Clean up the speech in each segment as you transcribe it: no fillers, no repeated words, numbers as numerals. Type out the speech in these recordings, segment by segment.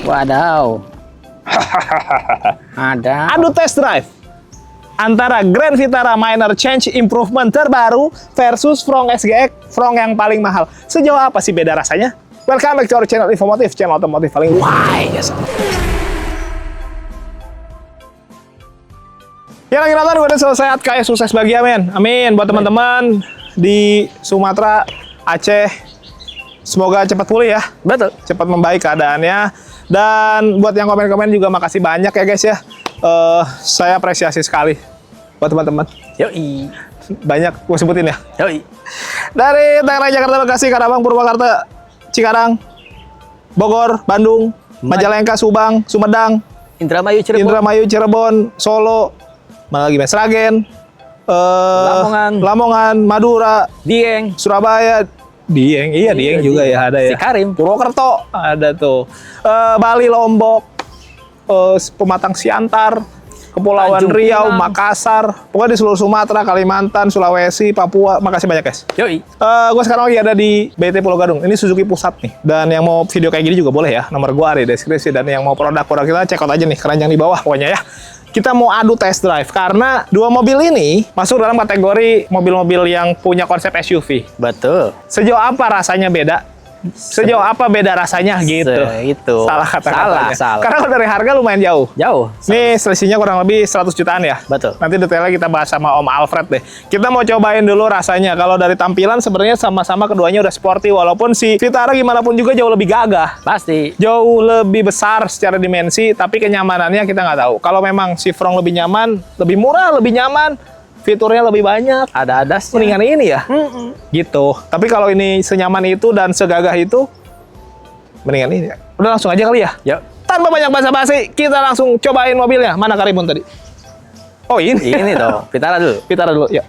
Wadaw. Ada. Adu test drive antara Grand Vitara Minor Change Improvement terbaru versus Fronx SGX, Fronx yang paling mahal. Sejauh apa sih beda rasanya? Welcome back to our channel Infomotif, channel otomotif paling wise. Ya lagi nonton udah selesai, kayak sukses bagi ya men. Amin buat teman-teman di Sumatera, Aceh. Semoga cepat pulih ya. Betul. Cepat membaik keadaannya. Dan buat yang komen-komen juga makasih banyak ya guys ya. Saya apresiasi sekali buat teman-teman. Yoi. Banyak gue sebutin ya. Yoi. Dari Tangerang, Jakarta, Bekasi, Karawang, Purwakarta, Cikarang, Bogor, Bandung, Majalengka, Subang, Sumedang, Indramayu, Cirebon. Indramayu, Cirebon, Solo, mana lagi Mas? Sragen, Lamongan, Madura, Dieng, Surabaya, Dieng, iya Dieng juga ya ada ya. Karim, Purwokerto ada tuh. Bali, Lombok, Pematang Siantar, Kepulauan Tanjung Riau, Pinang, Makassar, pokoknya di seluruh Sumatera, Kalimantan, Sulawesi, Papua. Makasih banyak guys. Yoi. Gue sekarang lagi ada di BT Pulau Gadung. Ini Suzuki Pusat nih. Dan yang mau video kayak gini juga boleh ya. Nomor gue ada di deskripsi. Dan yang mau produk-produk kita check out aja nih. Keranjang di bawah pokoknya ya. Kita mau adu test drive karena dua mobil ini masuk dalam kategori mobil-mobil yang punya konsep SUV. Betul. Sejauh apa rasanya beda? Sejauh apa beda rasanya gitu? Itu. Salah kata-katanya. Salah. Karena kalau dari harga lumayan jauh. Jauh. Nih selisihnya kurang lebih 100 jutaan ya. Betul. Nanti detailnya kita bahas sama Om Alfred deh. Kita mau cobain dulu rasanya. Kalau dari tampilan sebenarnya sama-sama keduanya udah sporty. Walaupun si Vitara gimana pun juga jauh lebih gagah. Pasti. Jauh lebih besar secara dimensi. Tapi kenyamanannya kita nggak tahu. Kalau memang si Fronx lebih nyaman, lebih murah, lebih nyaman, fiturnya lebih banyak, Ada adasnya. mendingan ini ya. Gitu. Tapi kalau ini senyaman itu dan segagah itu, mendingan ini. Udah langsung aja kali ya. Yuk. Tanpa banyak basa-basi, kita langsung cobain mobilnya. Mana Karimun tadi? Oh ini. Ini dong. Vitara dulu. Vitara dulu, ya.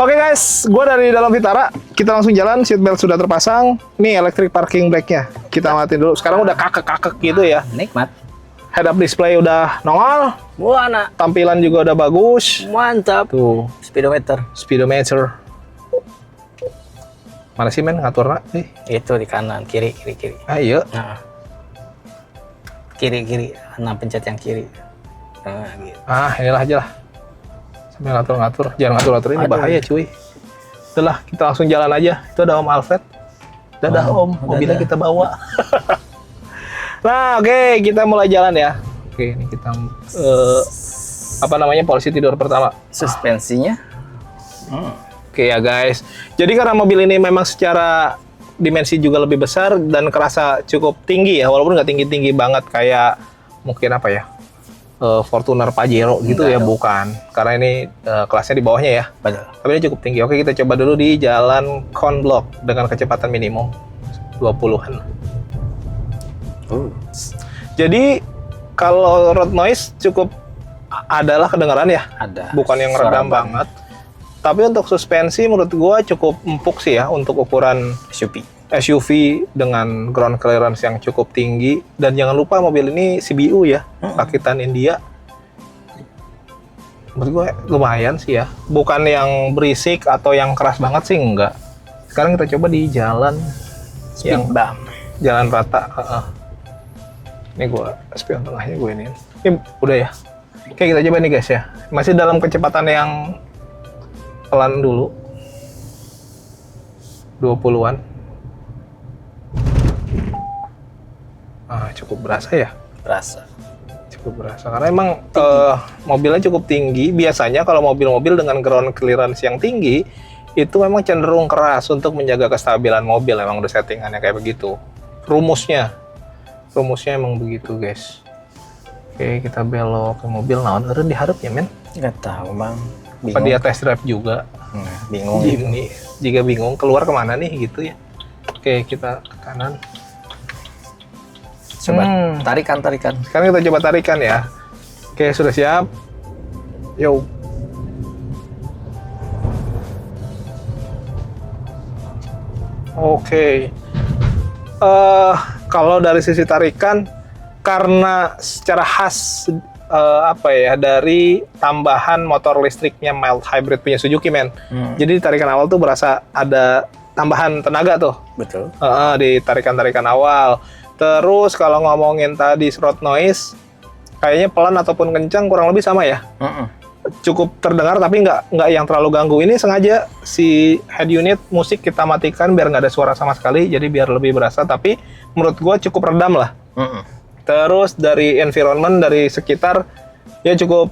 Oke guys, gue dari dalam Vitara. Kita langsung jalan, seatbelt sudah terpasang. Nih electric parking brake-nya. Kita matiin dulu. Sekarang udah kakek-kakek gitu ya. Nikmat. Head up display udah nongol. Buana. Tampilan juga udah bagus. Mantap. Tuh, Speedometer. speedometer. Mana sih men ngaturna? Itu di kanan, kiri. Ayo. Nah. Kiri. 6 pencet yang kiri. Nah, gitu. Inilah aja lah. Sambil ngatur-ngatur. Jangan ngatur-ngatur, ini Aduh. bahaya cuy. Udah kita langsung jalan aja. Itu ada Om Alfred. Dadah Om, mobilnya kita bawa. Nah, oke, kita mulai jalan ya. Oke, ini kita posisi tidur pertama. Suspensinya. Oke ya guys. Jadi karena mobil ini memang secara dimensi juga lebih besar dan kerasa cukup tinggi ya, walaupun nggak tinggi-tinggi banget kayak mungkin apa ya, Fortuner Pajero gitu ya, bukan. Karena ini kelasnya di bawahnya ya. Betul. Tapi ini cukup tinggi. Oke, kita coba dulu di jalan Conblock dengan kecepatan minimum 20-an. Jadi kalau road noise cukup adalah kedengaran ya, bukan yang redam banget. Tapi untuk suspensi menurut gua cukup empuk sih ya untuk ukuran SUV dengan ground clearance yang cukup tinggi. Dan jangan lupa mobil ini CBU ya, rakitan India. Menurut gua lumayan sih ya, bukan yang berisik atau yang keras banget sih, enggak. Sekarang kita coba di jalan yang jalan rata. Ini gua spion tengahnya gue ini udah ya. Oke, kita coba nih guys ya. Masih dalam kecepatan yang pelan dulu. 20-an. Cukup berasa ya? Cukup berasa. Karena emang mobilnya cukup tinggi. Biasanya kalau mobil-mobil dengan ground clearance yang tinggi, itu memang cenderung keras untuk menjaga kestabilan mobil. Emang udah settingannya kayak begitu. Rumusnya emang begitu guys. Oke, kita belok ke mobil. Naon eureun diharap ya men? Nggak tahu bang. Apa dia test drive juga? Bingung. Ini jika bingung keluar kemana nih gitu ya. Oke, kita ke kanan. Coba tarikan. Sekarang kita coba tarikan ya. Oke, sudah siap. Yo. Oke. Kalau dari sisi tarikan, karena secara khas dari tambahan motor listriknya mild hybrid punya Suzuki men. Jadi di tarikan awal tuh berasa ada tambahan tenaga tuh. Betul. Di tarikan-tarikan awal. Terus kalau ngomongin tadi road noise, kayaknya pelan ataupun kencang kurang lebih sama ya. Cukup terdengar tapi nggak yang terlalu ganggu. Ini sengaja si head unit musik kita matikan biar nggak ada suara sama sekali, jadi biar lebih berasa. Tapi menurut gua cukup redam lah. Terus dari environment, dari sekitar ya cukup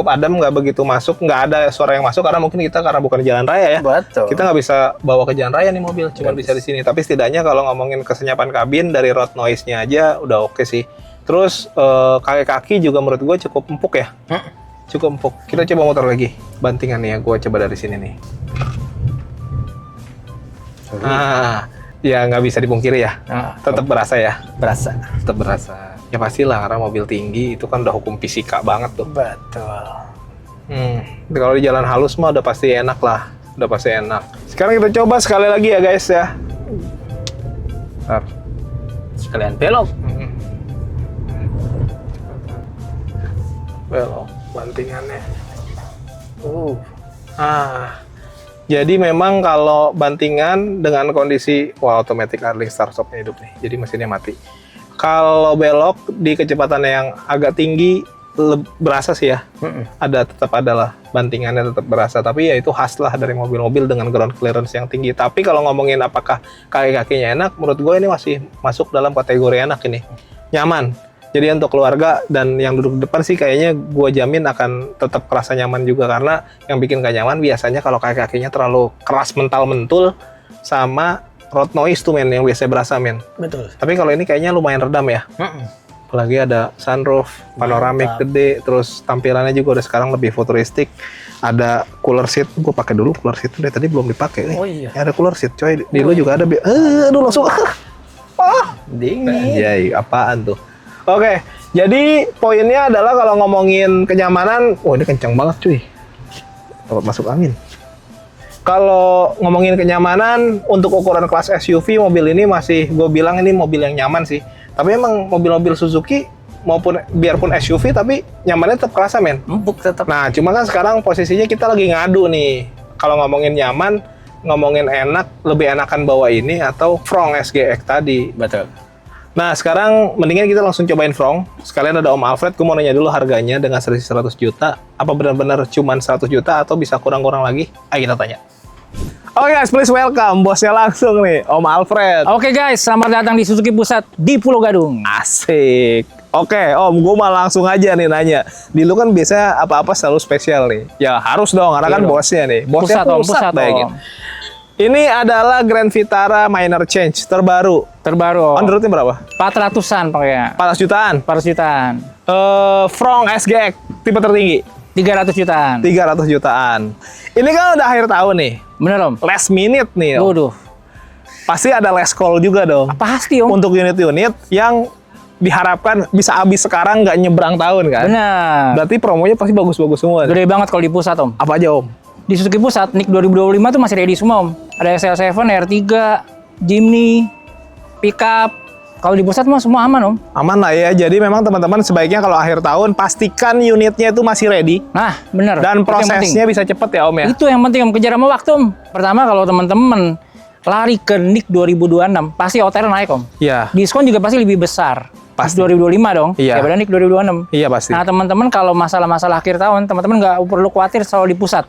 adem, nggak begitu masuk, nggak ada suara yang masuk karena mungkin kita bukan di jalan raya ya. Betul. Kita nggak bisa bawa ke jalan raya nih mobil, cuma bisa di sini. Tapi setidaknya kalau ngomongin kesenyapan kabin dari road noise-nya aja udah oke sih. Terus kaki-kaki juga menurut gue cukup empuk ya. Cukup empuk. Kita coba muter lagi bantingannya ya. Gue coba dari sini nih. Ya nggak bisa dipungkiri ya. Tetap berasa ya. Berasa. Tetap berasa. Ya pastilah karena mobil tinggi itu kan udah hukum fisika banget tuh. Betul. Kalau di jalan halus mah udah pasti enak lah. Udah pasti enak. Sekarang kita coba sekali lagi ya guys ya. Bentar. Sekalian belok. Belok bantingannya. Jadi memang kalau bantingan dengan kondisi automatic idling start stopnya hidup nih. Jadi mesinnya mati. Kalau belok di kecepatan yang agak tinggi berasa sih ya. Tetap ada lah bantingannya tetap berasa. Tapi ya itu khas lah dari mobil-mobil dengan ground clearance yang tinggi. Tapi kalau ngomongin apakah kaki-kakinya enak, menurut gue ini masih masuk dalam kategori enak ini. Nyaman. Jadi untuk keluarga dan yang duduk di depan sih kayaknya gue jamin akan tetap kerasa nyaman juga, karena yang bikin gak nyaman biasanya kalau kaki-kakinya terlalu keras mental-mentul sama road noise tuh men, yang biasanya berasa men. Betul. Tapi kalau ini kayaknya lumayan redam ya. Apalagi ada sunroof, panoramik gede, terus tampilannya juga udah sekarang lebih futuristik. Ada cooler seat, gue pakai dulu cooler seat dari tadi belum dipakai nih. Oh iya. Ya, ada cooler seat coy, di lu juga ada. Aduh langsung dingin. Iya, apaan tuh? Oke, jadi poinnya adalah kalau ngomongin kenyamanan, ini kencang banget cuy. Dapat masuk angin. Kalau ngomongin kenyamanan, untuk ukuran kelas SUV, mobil ini masih gue bilang ini mobil yang nyaman sih. Tapi emang mobil-mobil Suzuki, biarpun SUV, tapi nyamannya tetap kerasa men. Empuk tetap. Nah, cuma kan sekarang posisinya kita lagi ngadu nih. Kalau ngomongin nyaman, ngomongin enak, lebih enakan bawa ini atau Fronx SGX tadi. Betul. Nah, sekarang mendingan kita langsung cobain Fronx. Sekalian ada Om Alfred, gue mau nanya dulu harganya dengan selisih 100 juta. Apa benar-benar cuman 100 juta atau bisa kurang-kurang lagi? Ayo kita tanya. Oke guys, please welcome bosnya langsung nih, Om Alfred. Oke guys, selamat datang di Suzuki Pusat di Pulau Gadung. Asik. Oke, Om, gue mau langsung aja nih nanya. Di lu kan biasanya apa-apa selalu spesial nih. Ya harus dong, karena kan bosnya nih. Bosnya pusat Om. Ini adalah Grand Vitara minor change terbaru. On the road-nya berapa? 400-an pokoknya. 400 jutaan. 400 jutaan. Fronx SGX tipe tertinggi. 300 jutaan. 300 jutaan. Ini kan udah akhir tahun nih. Bener Om? Last minute nih Om. Waduh. Pasti ada last call juga dong. Pasti Om. Untuk unit-unit yang diharapkan bisa habis sekarang nggak nyebrang tahun kan? Bener. Berarti promonya pasti bagus-bagus semua. Gede banget kalau di pusat Om. Apa aja Om? Di Suzuki Pusat, NIK 2025 tuh masih ready semua Om. Ada SL7, R3, Jimny, pickup. Kalau di pusat mah semua aman Om. Aman lah ya, jadi memang teman-teman sebaiknya kalau akhir tahun pastikan unitnya itu masih ready. Nah, bener. Dan prosesnya bisa cepet ya Om ya? Itu yang penting Om, kejar sama waktu Om. Pertama kalau teman-teman lari ke NIK 2026, pasti OTR naik Om. Iya. Diskon juga pasti lebih besar. Pasti. 2025 dong. Iya. Daripada NIK 2026. Iya pasti. Nah teman-teman kalau masalah-masalah akhir tahun, teman-teman nggak perlu khawatir selalu di pusat.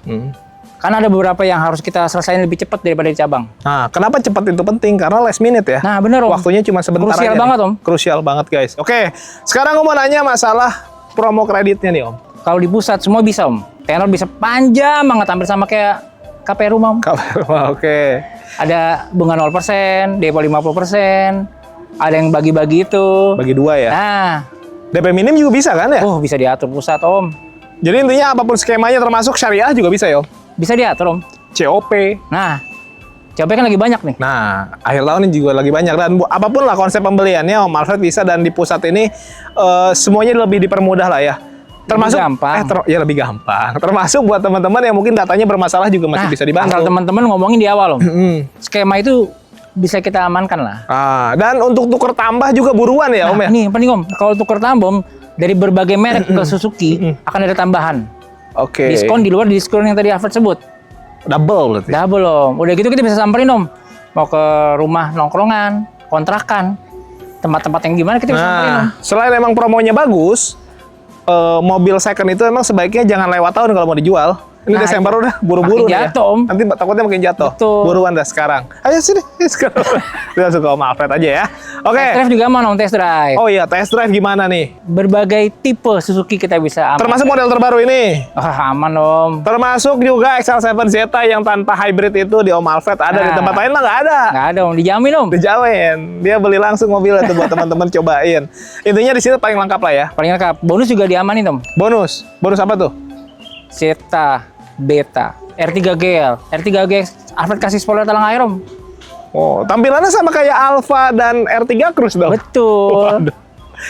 Karena ada beberapa yang harus kita selesaiin lebih cepat daripada di cabang. Nah, kenapa cepat itu penting? Karena last minute ya. Nah bener Om. Waktunya cuma sebentar Krusial aja banget nih. Om. Krusial banget guys. Oke, sekarang aku mau nanya masalah promo kreditnya nih Om. Kalau di pusat semua bisa Om. Tenor bisa panjang banget, hampir sama kayak KP rumah Om. Oke. Ada bunga 0%, DP 50%, ada yang bagi-bagi itu. Bagi dua ya. Nah, DP minim juga bisa kan ya? bisa diatur pusat Om. Jadi intinya apapun skemanya termasuk syariah juga bisa ya Om? Bisa diatur Om. COP. Nah, COP kan lagi banyak nih. Nah, akhir tahun ini juga lagi banyak. Dan apapun lah konsep pembeliannya Om Alfred bisa, dan di pusat ini semuanya lebih dipermudah lah ya. Termasuk lebih gampang. Lebih gampang. Termasuk buat teman-teman yang mungkin datanya bermasalah juga masih bisa dibantu. Asal teman-teman ngomongin di awal Om. Skema itu bisa kita amankan lah. Dan untuk tuker tambah juga buruan ya Om ya? Ini yang penting Om, kalau tuker tambah Om, dari berbagai merek ke Suzuki akan ada tambahan. Oke. Diskon di luar diskon yang tadi Alfred sebut. Double berarti? Double Om. Udah gitu kita bisa samperin Om. Mau ke rumah nongkrongan, kontrakan. tempat-tempat yang gimana kita bisa samperin, Om. Nah, selain emang promonya bagus, mobil second itu emang sebaiknya jangan lewat tahun kalau mau dijual. Ini Nah, Desember itu. udah buru-buru Makin nih jatuh, ya. Om. Nanti takutnya makin jatuh. Betul. Buruan dah sekarang. Ayo sini sekarang. Kita suka Om Alfred aja ya. Oke. Test drive juga aman, Om, test drive. Oh iya, test drive gimana nih? Berbagai tipe Suzuki kita bisa aman. Termasuk model terbaru ini. Aman, Om. Termasuk juga XL7 Zeta yang tanpa hybrid itu di Om Alfred ada, di Nah. tempat lain mah nggak ada. Nggak ada, Om. Dijamin, Om. Dijamin. Dia beli langsung mobilnya tuh buat teman-teman cobain. Intinya di sini paling lengkap lah ya. Paling lengkap. Bonus juga diamanin, Om. Bonus. Bonus apa tuh? Zeta, Beta, R3 GL. R3 GL Alfred kasih spoiler talang air, Om. Oh, tampilannya sama kayak Alfa dan R3 Cruise dong. Betul. Waduh.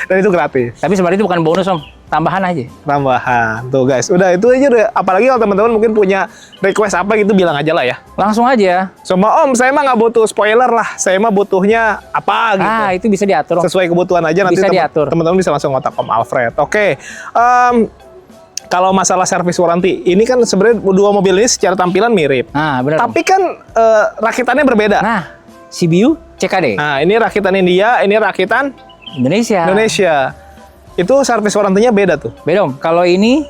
Dan itu gratis. Tapi sebenarnya itu bukan bonus, Om. Tambahan aja. Tambahan. Tuh guys, udah itu aja deh. Apalagi kalau teman-teman mungkin punya request apa gitu bilang aja lah ya. Langsung aja. Sama Om, saya mah nggak butuh spoiler lah. Saya mah butuhnya apa gitu. Ah, itu bisa diatur, Om. Sesuai kebutuhan aja nanti Bisa diatur. teman-teman bisa langsung kontak Om Alfred. Oke. Kalau masalah servis warranty, ini kan sebenarnya dua mobil ini secara tampilan mirip. Nah, benar. Om. Tapi kan rakitannya berbeda. Nah, CBU CKD Nah, ini rakitan India, ini rakitan Indonesia. Indonesia. Itu servis warrantinya beda tuh. Beda, Om. Kalau ini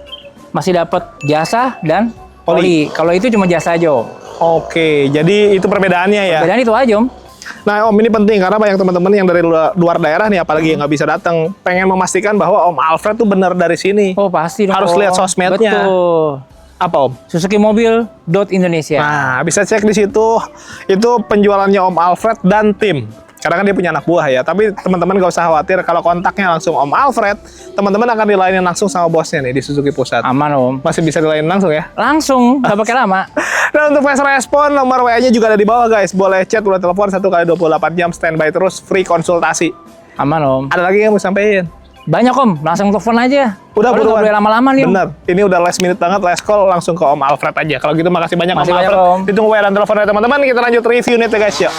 masih dapat jasa dan Oli. oli. Kalau itu cuma jasa aja, Om. Oke, jadi itu perbedaannya ya. Bedanya itu aja, Om. Nah, Om, ini penting karena banyak teman-teman yang dari luar daerah nih, apalagi yang nggak bisa datang, pengen memastikan bahwa Om Alfred tuh benar dari sini. Oh, pasti dong. Harus Om. lihat sosmednya. Betul. Apa Om? Suzuki Mobil.Indonesia. Nah, bisa cek di situ. Itu penjualannya Om Alfred dan tim. Karena kan dia punya anak buah ya. Tapi teman-teman gak usah khawatir kalau kontaknya langsung Om Alfred, teman-teman akan dilainin langsung sama bosnya nih di Suzuki Pusat. Aman, Om. Masih bisa dilainin langsung ya. Langsung, nggak pakai lama. Dan untuk fast respon, nomor WA-nya juga ada di bawah guys. Boleh chat, boleh telepon 1x24 jam, standby terus, free konsultasi. Aman, Om. Ada lagi yang mau sampaikan? Banyak, Om. Langsung telepon aja. Udah Nggak buruan. boleh lama-lama nih, Om. Bener. Ini udah last minute banget, last call langsung ke Om Alfred aja. Kalau gitu makasih banyak Makasih Om banyak, Alfred. Om. Ditunggu WA dan telepon dari teman-teman. Kita lanjut review nih guys ya.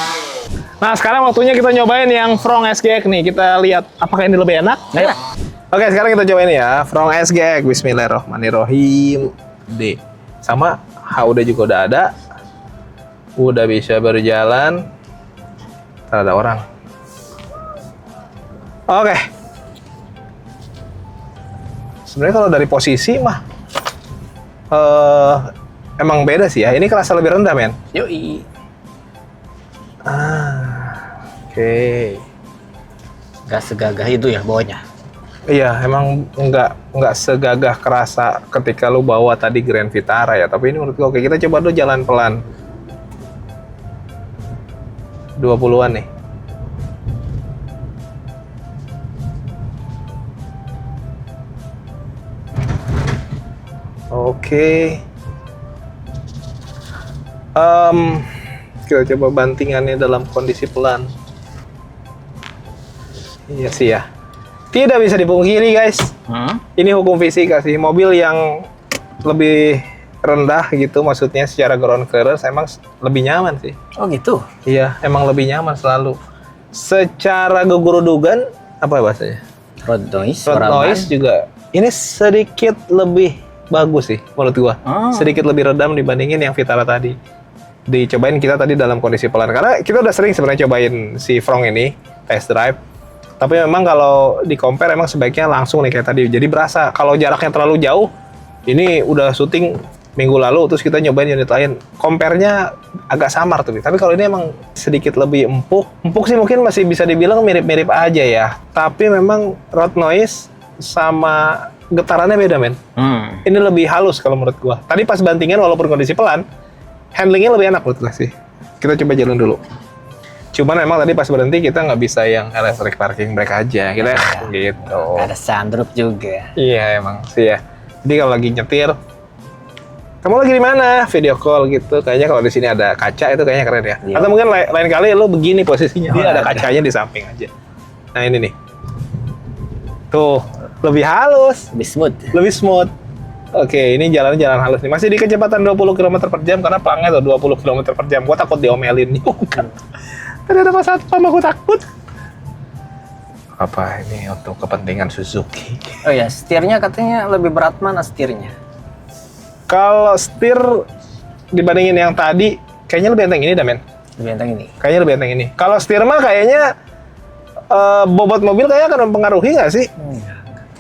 Nah sekarang waktunya kita nyobain yang Frong SGX nih. Kita lihat apakah ini lebih enak. Ayo. Oke sekarang kita cobain ya. Frong SGX. Bismillahirrahmanirrahim. D. Sama HUD juga udah ada. Udah bisa berjalan. Ntar ada orang. Oke. Sebenarnya kalau dari posisi mah emang beda sih ya. Ini kerasa lebih rendah, men. Yoi. Oke. Gak segagah itu ya bawahnya. Iya, emang nggak segagah kerasa ketika lu bawa tadi Grand Vitara ya. Tapi ini menurut gua oke. Kita coba dulu jalan pelan. 20-an nih. Oke. Kita coba bantingannya dalam kondisi pelan. Iya sih ya. Tidak bisa dipungkiri guys. Ini hukum fisika sih. Mobil yang lebih rendah gitu, maksudnya secara ground clearance emang lebih nyaman sih. Oh gitu. Iya, emang lebih nyaman selalu. Secara gugurudugan, apa bahasanya? Road noise. Road suara noise ban. juga. Ini sedikit lebih bagus sih menurut gua. Oh. Sedikit lebih redam dibandingin yang Vitara tadi. Dicobain kita tadi dalam kondisi pelan. Karena kita udah sering sebenarnya cobain si Frong ini, test drive. Tapi memang kalau di compare emang sebaiknya langsung nih kayak tadi. Jadi berasa kalau jaraknya terlalu jauh, ini udah syuting minggu lalu terus kita nyobain unit lain. Compare-nya agak samar tuh. Tapi kalau ini emang sedikit lebih empuk. Empuk sih mungkin masih bisa dibilang mirip-mirip aja ya. Tapi memang road noise sama getarannya beda, men. Ini lebih halus kalau menurut gua. Tadi pas bantingan walaupun kondisi pelan, handlingnya lebih enak menurut gua sih. Kita coba jalan dulu. Cuman memang tadi pas berhenti kita nggak bisa yang electric parking brake aja. Kita gitu. Ada sunroof juga. Iya emang sih ya. Jadi kalau lagi nyetir, kamu lagi di mana? Video call gitu. Kayaknya kalau di sini ada kaca itu kayaknya keren ya. Iya. Atau mungkin lain kali lo begini posisinya. Dia Oh, ada ada. kacanya di samping aja. Nah ini nih. Tuh, lebih halus. Lebih smooth. Lebih smooth. Oke, ini jalan halus nih. Masih di kecepatan 20 km per jam karena pelangnya tuh 20 km per jam. Gua takut diomelin juga. Tadi ada Pak Satpam, aku takut. Apa ini untuk kepentingan Suzuki? Oh ya, setirnya katanya lebih berat mana setirnya? Kalau setir dibandingin yang tadi, kayaknya lebih enteng ini dah, men. Lebih enteng ini. Kayaknya lebih enteng ini. Kalau setir mah kayaknya bobot mobil kayaknya akan mempengaruhi nggak sih?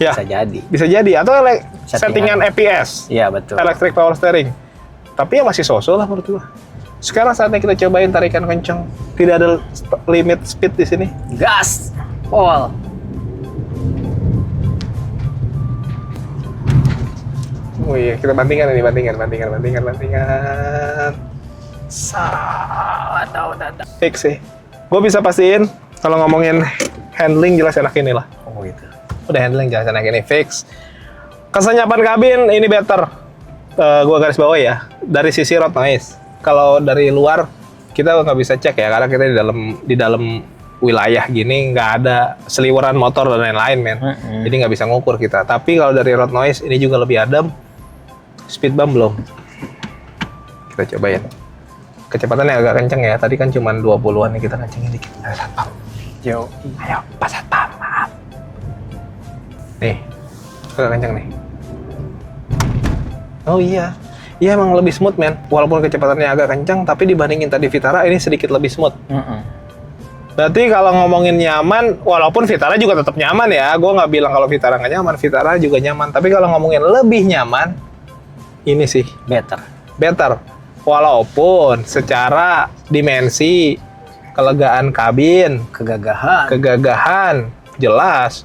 Ya, Bisa jadi. bisa jadi. Atau settingan Settingan. EPS, Iya betul. electric power steering. Tapi ya masih so-so lah menurut gua. Sekarang saatnya kita cobain tarikan kencang. Tidak ada limit speed di sini. Gas. Pol. Oh iya, kita bandingkan ini, bandingkan. Udah. Fix sih. Gue bisa pastiin kalau ngomongin handling jelas enak ini lah. Oh gitu. Udah handling jelas enak ini, fix. Kesenyapan kabin ini better. Gue garis bawah ya. Dari sisi road noise. Kalau dari luar kita nggak bisa cek ya, karena kita di dalam wilayah gini nggak ada seliweran motor dan lain-lain, men. Jadi nggak bisa ngukur kita. Tapi kalau dari road noise ini juga lebih adem. Speed bump belum. Kita cobain. Kecepatannya agak kenceng ya. Tadi kan cuma 20-an nih, kita kencengin dikit. Ayo satpam. Yo. Ayo, Pak Satpam. Maaf. Nih. Agak kenceng nih. Oh iya. Iya emang lebih smooth, men. Walaupun kecepatannya agak kencang, tapi dibandingin tadi Vitara ini sedikit lebih smooth. Berarti kalau ngomongin nyaman, walaupun Vitara juga tetap nyaman ya. Gue nggak bilang kalau Vitara nggak nyaman, Vitara juga nyaman. Tapi kalau ngomongin lebih nyaman, ini sih better. Walaupun secara dimensi, kelegaan kabin, kegagahan, jelas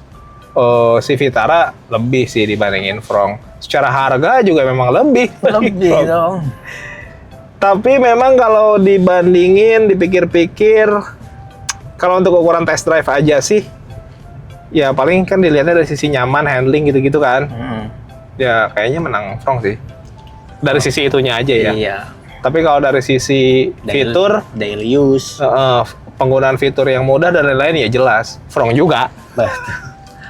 si Vitara lebih sih dibandingin Frong. Secara harga juga memang lebih Lebih dong. Tapi memang kalau dibandingin, dipikir-pikir, kalau untuk ukuran test drive aja sih, ya paling kan dilihatnya dari sisi nyaman, handling gitu-gitu kan. Ya kayaknya menang Frong sih. Dari sisi itunya aja ya. Iya. Tapi kalau dari sisi fitur, daily use. penggunaan fitur yang mudah dan lain-lain ya jelas. Frong juga.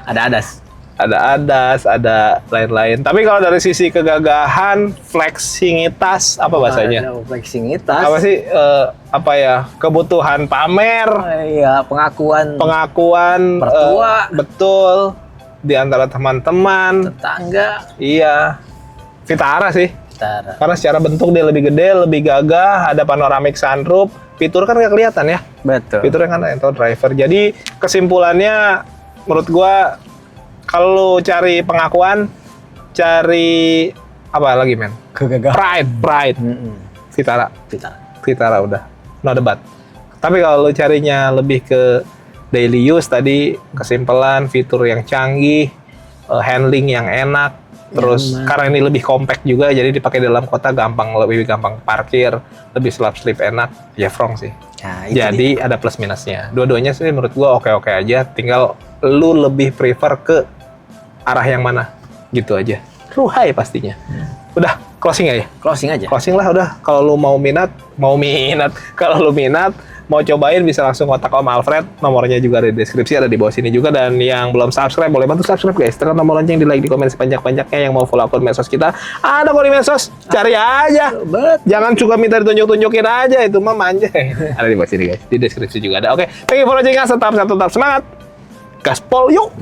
Ada ADAS. Ada ADAS, ada lain-lain. Tapi kalau dari sisi kegagahan, fleksibilitas, apa bahasanya? Ada fleksibilitas. Apa sih, kebutuhan pamer, Iya, pengakuan mertua, betul, di antara teman-teman, tetangga. iya. Vitara sih. Vitara. Karena secara bentuk dia lebih gede, lebih gagah, ada panoramic sunroof, fitur kan nggak kelihatan ya. Betul. Fiturnya kan auto driver. Jadi kesimpulannya, menurut gua, kalau cari pengakuan, cari apa lagi, men? Kegagahan. Pride. Vitara udah, no debat. Tapi kalau lu carinya lebih ke daily use tadi, kesimpulan, fitur yang canggih, handling yang enak, terus karena ini lebih compact juga, jadi dipakai dalam kota lebih gampang parkir, lebih slip enak, ya Frong sih. Nah, Jadi ada plus minusnya. Dua-duanya sih menurut gua oke-oke aja, tinggal lu lebih prefer ke arah yang mana, gitu aja. Ruhai pastinya. Udah, closing aja. Closing aja. Closing lah udah. Kalau lu mau minat. Kalau lu minat, mau cobain bisa langsung kontak Om Alfred. Nomornya juga ada di deskripsi, ada di bawah sini juga. Dan yang belum subscribe, boleh bantu subscribe guys. Tekan tombol lonceng, di like, di komen sepanjang-panjangnya. Yang mau follow akun medsos kita, ada kok di medsos. Cari aja. Jangan suka minta ditunjuk-tunjukin aja, itu mah manja. Ada di bawah sini guys, di deskripsi juga ada. Oke, thank you for watching us. Tetap semangat. Gaspol yuk.